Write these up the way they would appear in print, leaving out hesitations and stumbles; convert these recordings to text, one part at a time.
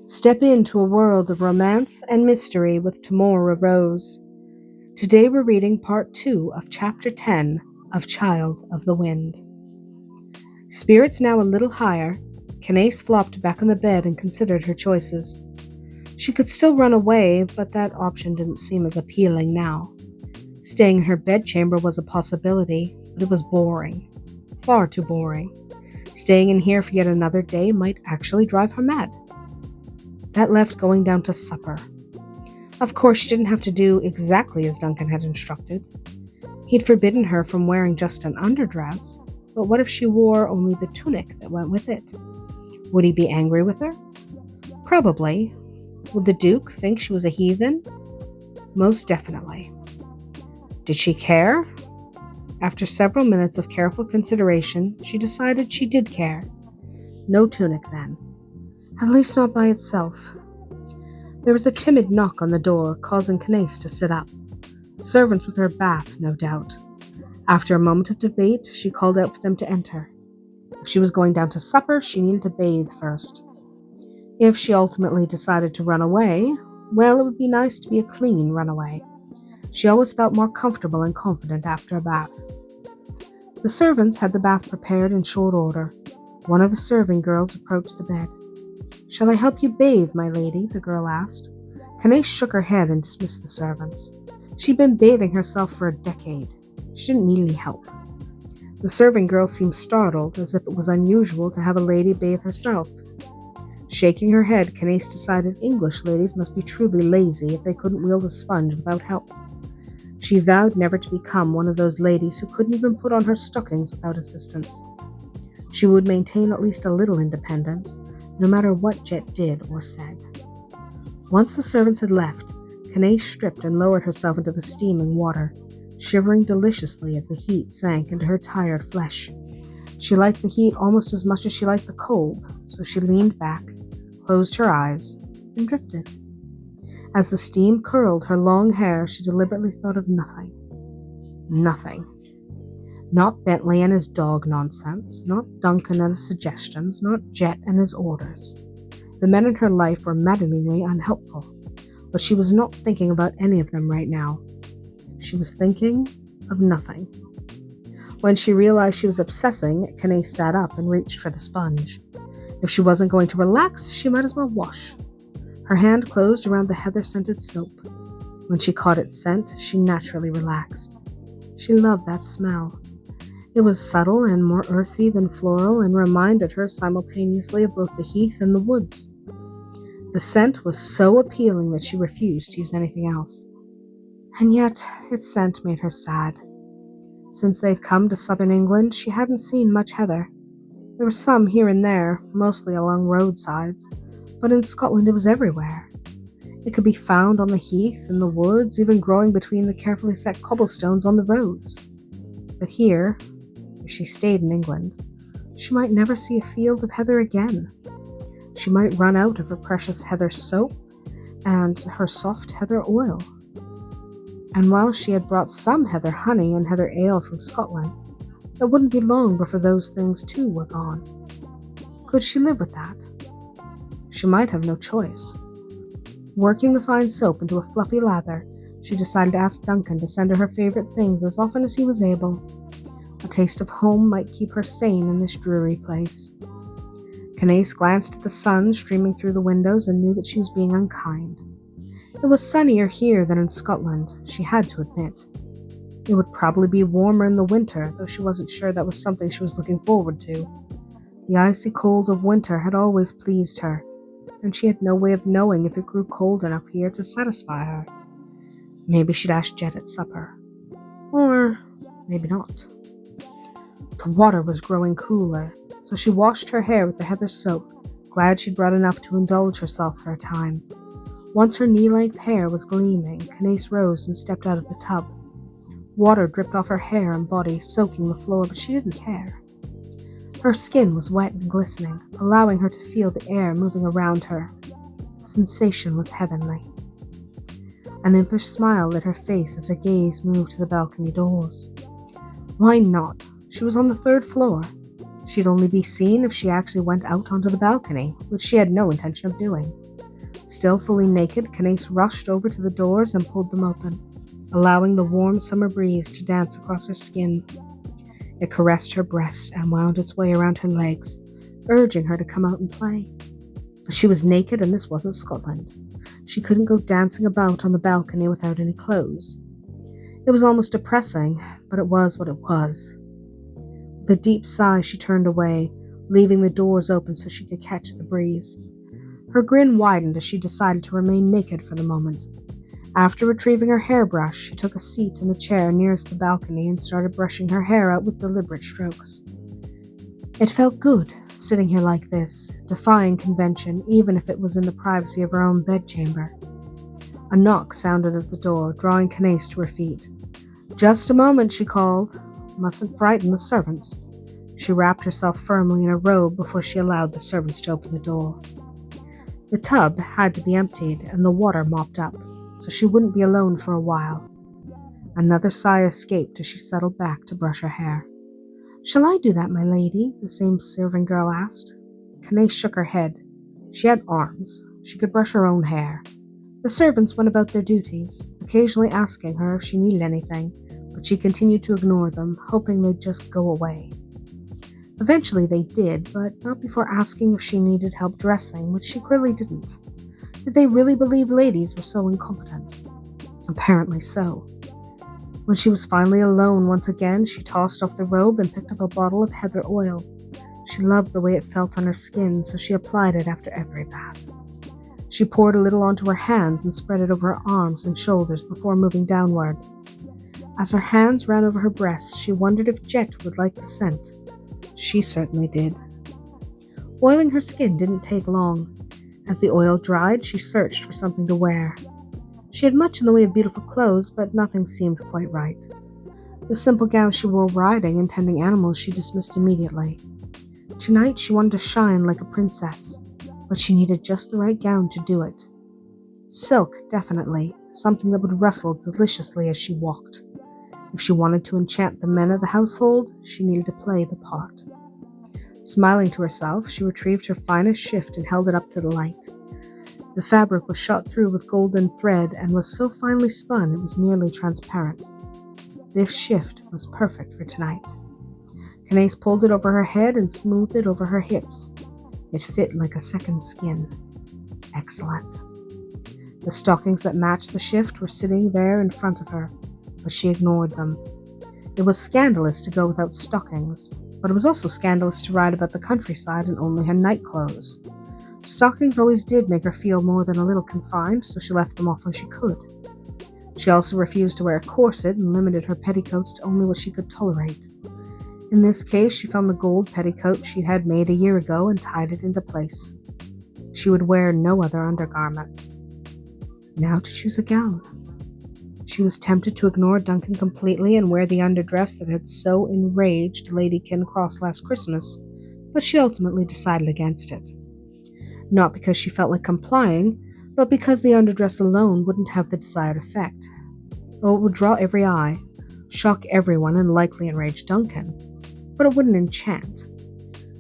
Step into a world of romance and mystery with Tamora Rose. Today we're reading part 2 of chapter 10 of Child of the Wind. Spirits now a little higher, Kanace flopped back on the bed and considered her choices. She could still run away, but that option didn't seem as appealing now. Staying in her bedchamber was a possibility, but it was boring. Far too boring. Staying in here for yet another day might actually drive her mad. That left going down to supper. Of course, she didn't have to do exactly as Duncan had instructed. He'd forbidden her from wearing just an underdress, but what if she wore only the tunic that went with it? Would he be angry with her? Probably. Would the Duke think she was a heathen? Most definitely. Did she care? After several minutes of careful consideration, she decided she did care. No tunic, then. At least not by itself. There was a timid knock on the door, causing Kanace to sit up. Servants with her bath, no doubt. After a moment of debate, she called out for them to enter. If she was going down to supper, she needed to bathe first. If she ultimately decided to run away, well, it would be nice to be a clean runaway. She always felt more comfortable and confident after a bath. The servants had the bath prepared in short order. One of the serving girls approached the bed. "Shall I help you bathe, my lady?" the girl asked. Kanace shook her head and dismissed the servants. She'd been bathing herself for a decade. She didn't need any help. The serving girl seemed startled, as if it was unusual to have a lady bathe herself. Shaking her head, Kanace decided English ladies must be truly lazy if they couldn't wield a sponge without help. She vowed never to become one of those ladies who couldn't even put on her stockings without assistance. She would maintain at least a little independence, no matter what Jet did or said. Once the servants had left, Kanace stripped and lowered herself into the steaming water, shivering deliciously as the heat sank into her tired flesh. She liked the heat almost as much as she liked the cold, so she leaned back, closed her eyes, and drifted. As the steam curled her long hair, she deliberately thought of nothing. Nothing. Not Bentley and his dog nonsense, not Duncan and his suggestions, not Jet and his orders. The men in her life were maddeningly unhelpful, but she was not thinking about any of them right now. She was thinking of nothing. When she realized she was obsessing, Kanace sat up and reached for the sponge. If she wasn't going to relax, she might as well wash. Her hand closed around the heather-scented soap. When she caught its scent, she naturally relaxed. She loved that smell. It was subtle and more earthy than floral and reminded her simultaneously of both the heath and the woods. The scent was so appealing that she refused to use anything else. And yet, its scent made her sad. Since they'd come to southern England, she hadn't seen much heather. There were some here and there, mostly along roadsides, but in Scotland it was everywhere. It could be found on the heath, in the woods, even growing between the carefully set cobblestones on the roads. But here, if she stayed in England, she might never see a field of heather again. She might run out of her precious heather soap and her soft heather oil. And while she had brought some heather honey and heather ale from Scotland, it wouldn't be long before those things too were gone. Could she live with that? She might have no choice. Working the fine soap into a fluffy lather, she decided to ask Duncan to send her her favorite things as often as he was able. A taste of home might keep her sane in this dreary place. Kanace glanced at the sun streaming through the windows and knew that she was being unkind. It was sunnier here than in Scotland, she had to admit. It would probably be warmer in the winter, though she wasn't sure that was something she was looking forward to. The icy cold of winter had always pleased her, and she had no way of knowing if it grew cold enough here to satisfy her. Maybe she'd ask Jet at supper. Or maybe not. The water was growing cooler, so she washed her hair with the heather soap, glad she'd brought enough to indulge herself for a time. Once her knee-length hair was gleaming, Kanace rose and stepped out of the tub. Water dripped off her hair and body, soaking the floor, but she didn't care. Her skin was wet and glistening, allowing her to feel the air moving around her. The sensation was heavenly. An impish smile lit her face as her gaze moved to the balcony doors. Why not? She was on the 3rd floor. She'd only be seen if she actually went out onto the balcony, which she had no intention of doing. Still fully naked, Kanace rushed over to the doors and pulled them open, allowing the warm summer breeze to dance across her skin. It caressed her breast and wound its way around her legs, urging her to come out and play. But she was naked, and this wasn't Scotland. She couldn't go dancing about on the balcony without any clothes. It was almost depressing, but it was what it was. With a deep sigh, she turned away, leaving the doors open so she could catch the breeze. Her grin widened as she decided to remain naked for the moment. After retrieving her hairbrush, she took a seat in the chair nearest the balcony and started brushing her hair out with deliberate strokes. It felt good, sitting here like this, defying convention, even if it was in the privacy of her own bedchamber. A knock sounded at the door, drawing Kanace to her feet. "Just a moment," she called. "Mustn't frighten the servants." She wrapped herself firmly in a robe before she allowed the servants to open the door. The tub had to be emptied and the water mopped up, so she wouldn't be alone for a while. Another sigh escaped as she settled back to brush her hair. "Shall I do that, my lady?" the same serving girl asked. Kanace shook her head. She had arms. She could brush her own hair. The servants went about their duties, occasionally asking her if she needed anything, but she continued to ignore them, hoping they'd just go away. Eventually they did, but not before asking if she needed help dressing, which she clearly didn't. Did they really believe ladies were so incompetent? Apparently so. When she was finally alone once again, she tossed off the robe and picked up a bottle of heather oil. She loved the way it felt on her skin, so she applied it after every bath. She poured a little onto her hands and spread it over her arms and shoulders before moving downward. As her hands ran over her breasts, she wondered if Jet would like the scent. She certainly did. Oiling her skin didn't take long. As the oil dried, she searched for something to wear. She had much in the way of beautiful clothes, but nothing seemed quite right. The simple gown she wore riding and tending animals she dismissed immediately. Tonight she wanted to shine like a princess, but she needed just the right gown to do it. Silk, definitely, something that would rustle deliciously as she walked. If she wanted to enchant the men of the household, she needed to play the part. Smiling to herself, she retrieved her finest shift and held it up to the light. The fabric was shot through with golden thread and was so finely spun it was nearly transparent. This shift was perfect for tonight. Kanace pulled it over her head and smoothed it over her hips. It fit like a second skin. Excellent. The stockings that matched the shift were sitting there in front of her, but she ignored them. It was scandalous to go without stockings, but it was also scandalous to ride about the countryside in only her night clothes. Stockings always did make her feel more than a little confined, so she left them off when she could. She also refused to wear a corset and limited her petticoats to only what she could tolerate. In this case, she found the gold petticoat she'd had made a year ago and tied it into place. She would wear no other undergarments. Now to choose a gown. She was tempted to ignore Duncan completely and wear the underdress that had so enraged Lady Cancross last Christmas, but she ultimately decided against it. Not because she felt like complying, but because the underdress alone wouldn't have the desired effect. Oh, it would draw every eye, shock everyone, and likely enrage Duncan, but it wouldn't enchant.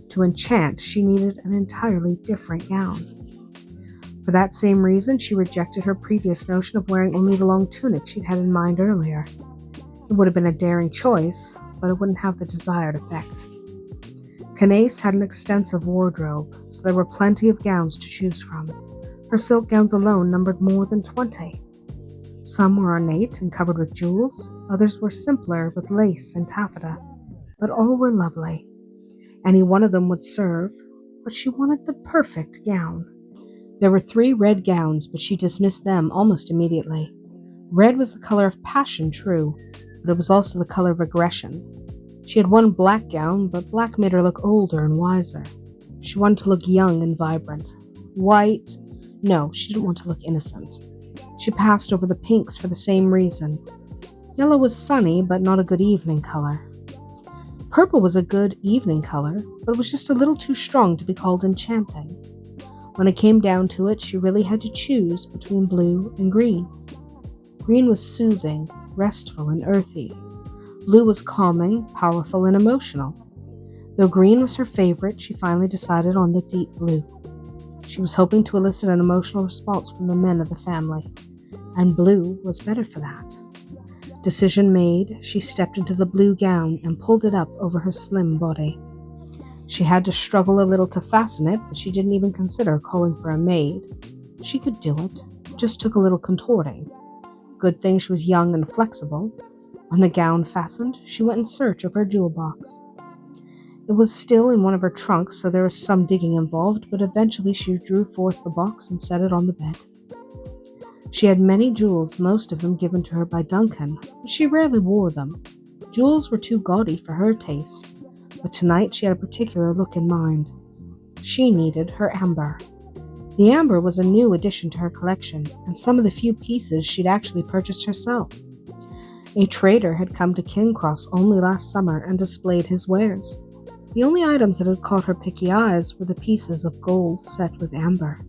To enchant, she needed an entirely different gown. For that same reason, she rejected her previous notion of wearing only the long tunic she'd had in mind earlier. It would have been a daring choice, but it wouldn't have the desired effect. Kanace had an extensive wardrobe, so there were plenty of gowns to choose from. Her silk gowns alone numbered more than 20. Some were ornate and covered with jewels, others were simpler with lace and taffeta, but all were lovely. Any one of them would serve, but she wanted the perfect gown. There were 3 red gowns, but she dismissed them almost immediately. Red was the color of passion, true, but it was also the color of aggression. She had one black gown, but black made her look older and wiser. She wanted to look young and vibrant. White? No, she didn't want to look innocent. She passed over the pinks for the same reason. Yellow was sunny, but not a good evening color. Purple was a good evening color, but it was just a little too strong to be called enchanting. When it came down to it, she really had to choose between blue and green. Green was soothing, restful, and earthy. Blue was calming, powerful, and emotional. Though green was her favorite, she finally decided on the deep blue. She was hoping to elicit an emotional response from the men of the family, and blue was better for that. Decision made, she stepped into the blue gown and pulled it up over her slim body. She had to struggle a little to fasten it, but she didn't even consider calling for a maid. She could do it, just took a little contorting. Good thing she was young and flexible. When the gown fastened, she went in search of her jewel box. It was still in one of her trunks, so there was some digging involved, but eventually she drew forth the box and set it on the bed. She had many jewels, most of them given to her by Duncan, but she rarely wore them. Jewels were too gaudy for her tastes, but tonight she had a particular look in mind. She needed her amber. The amber was a new addition to her collection, and some of the few pieces she'd actually purchased herself. A trader had come to Kingcross only last summer and displayed his wares. The only items that had caught her picky eyes were the pieces of gold set with amber.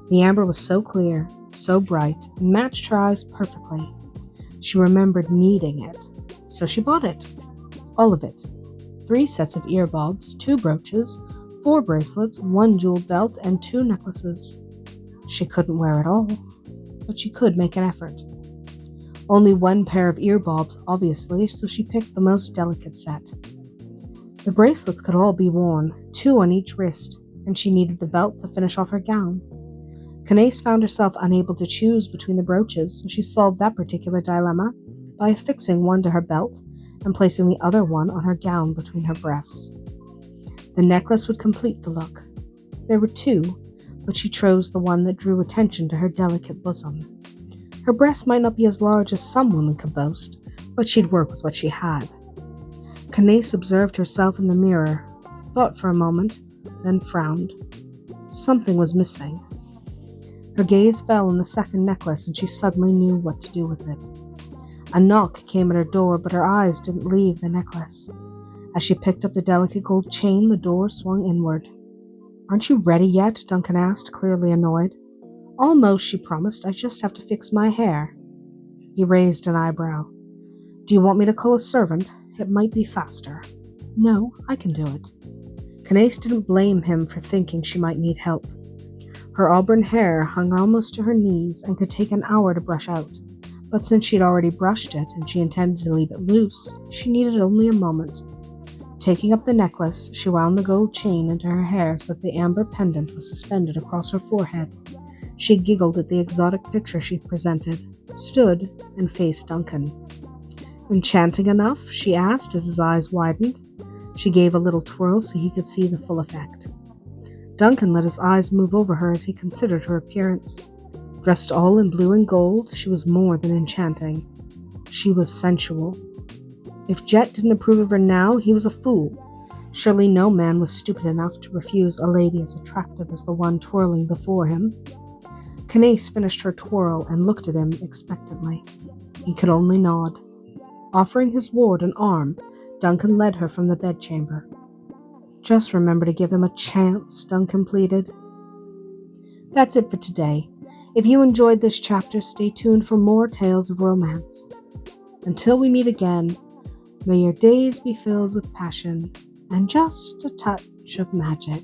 The amber was so clear, so bright, and matched her eyes perfectly. She remembered needing it, so she bought it. All of it. 3 sets of earbobs, 2 brooches, 4 bracelets, 1 jeweled belt, and 2 necklaces. She couldn't wear it all, but she could make an effort. Only 1 pair of earbobs, obviously, so she picked the most delicate set. The bracelets could all be worn, 2 on each wrist, and she needed the belt to finish off her gown. Candace found herself unable to choose between the brooches, so she solved that particular dilemma by affixing one to her belt and placing the other one on her gown between her breasts. The necklace would complete the look. There were 2, but she chose the one that drew attention to her delicate bosom. Her breasts might not be as large as some women could boast, but she'd work with what she had. Candace observed herself in the mirror, thought for a moment, then frowned. Something was missing. Her gaze fell on the second necklace, and she suddenly knew what to do with it. A knock came at her door, but her eyes didn't leave the necklace. As she picked up the delicate gold chain, the door swung inward. "Aren't you ready yet?" Duncan asked, clearly annoyed. "Almost," she promised. "I just have to fix my hair." He raised an eyebrow. "Do you want me to call a servant? It might be faster." "No, I can do it." Candace didn't blame him for thinking she might need help. Her auburn hair hung almost to her knees and could take an hour to brush out, but since she'd already brushed it and she intended to leave it loose, she needed only a moment. Taking up the necklace, she wound the gold chain into her hair so that the amber pendant was suspended across her forehead. She giggled at the exotic picture she presented, stood, and faced Duncan. "Enchanting enough?" she asked as his eyes widened. She gave a little twirl so he could see the full effect. Duncan let his eyes move over her as he considered her appearance. Dressed all in blue and gold, she was more than enchanting. She was sensual. If Jet didn't approve of her now, he was a fool. Surely no man was stupid enough to refuse a lady as attractive as the one twirling before him. Candace finished her twirl and looked at him expectantly. He could only nod. Offering his ward an arm, Duncan led her from the bedchamber. "Just remember to give him a chance," Duncan pleaded. That's it for today. If you enjoyed this chapter, stay tuned for more tales of romance. Until we meet again, may your days be filled with passion and just a touch of magic.